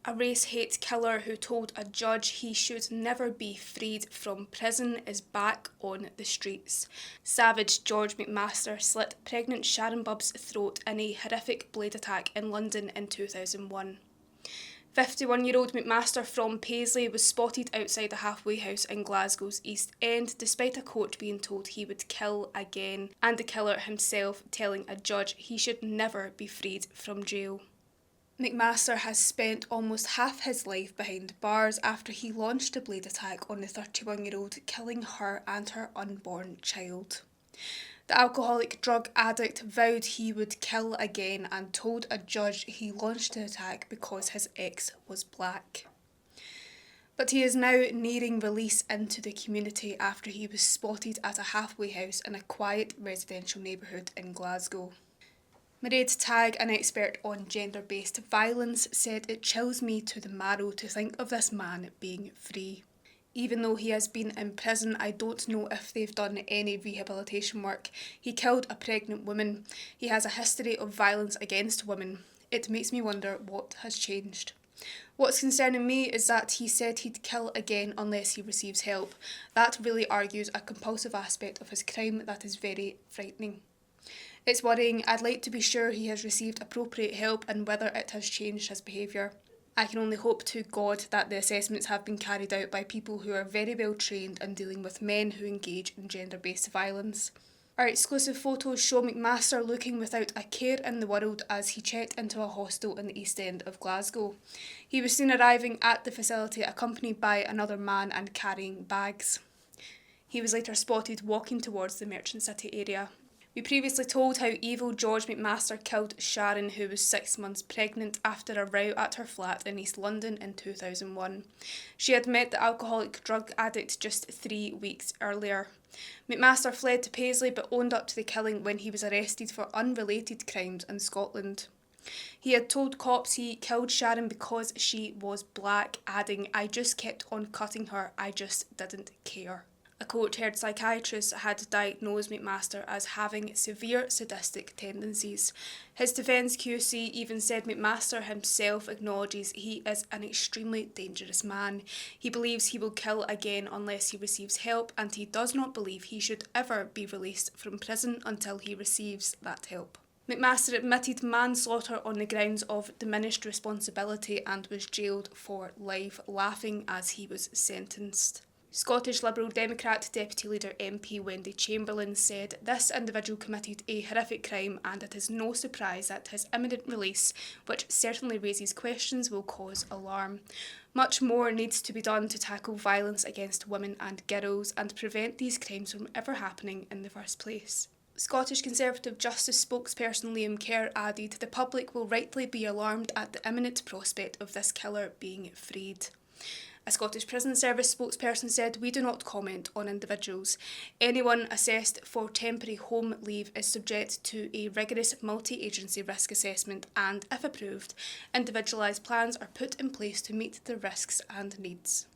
A race-hate killer who told a judge he should never be freed from prison is back on the streets. Savage George McMaster slit pregnant Sharon Bubb's throat in a horrific blade attack in London in 2001. 51-year-old McMaster from Paisley was spotted outside a halfway house in Glasgow's East End despite a court being told he would kill again, and the killer himself telling a judge he should never be freed from jail. McMaster has spent almost half his life behind bars after he launched a blade attack on the 31-year-old, killing her and her unborn child. The alcoholic drug addict vowed he would kill again and told a judge he launched the attack because his ex was black. But he is now nearing release into the community after he was spotted at a halfway house in a quiet residential neighbourhood in Glasgow. Mairead Tagg, an expert on gender-based violence, said it chills me to the marrow to think of this man being free. Even though he has been in prison, I don't know if they've done any rehabilitation work. He killed a pregnant woman. He has a history of violence against women. It makes me wonder what has changed. What's concerning me is that he said he'd kill again unless he receives help. That really argues a compulsive aspect of his crime that is very frightening. It's worrying. I'd like to be sure he has received appropriate help and whether it has changed his behaviour. I can only hope to God that the assessments have been carried out by people who are very well trained in dealing with men who engage in gender-based violence. Our exclusive photos show McMaster looking without a care in the world as he checked into a hostel in the East End of Glasgow. He was seen arriving at the facility accompanied by another man and carrying bags. He was later spotted walking towards the Merchant City area. We previously told how evil George McMaster killed Sharon, who was 6 months pregnant, after a row at her flat in East London in 2001. She had met the alcoholic drug addict just 3 weeks earlier. McMaster fled to Paisley but owned up to the killing when he was arrested for unrelated crimes in Scotland. He had told cops he killed Sharon because she was black, adding, "I just kept on cutting her, I just didn't care." A court-heard psychiatrist had diagnosed McMaster as having severe sadistic tendencies. His defence QC even said McMaster himself acknowledges he is an extremely dangerous man. He believes he will kill again unless he receives help, and he does not believe he should ever be released from prison until he receives that help. McMaster admitted manslaughter on the grounds of diminished responsibility and was jailed for life, laughing as he was sentenced. Scottish Liberal Democrat Deputy Leader MP Wendy Chamberlain said this individual committed a horrific crime and it is no surprise that his imminent release, which certainly raises questions, will cause alarm. Much more needs to be done to tackle violence against women and girls and prevent these crimes from ever happening in the first place. Scottish Conservative Justice spokesperson Liam Kerr added, "The public will rightly be alarmed at the imminent prospect of this killer being freed." A Scottish Prison Service spokesperson said, "We do not comment on individuals. Anyone assessed for temporary home leave is subject to a rigorous multi-agency risk assessment and, if approved, individualised plans are put in place to meet the risks and needs."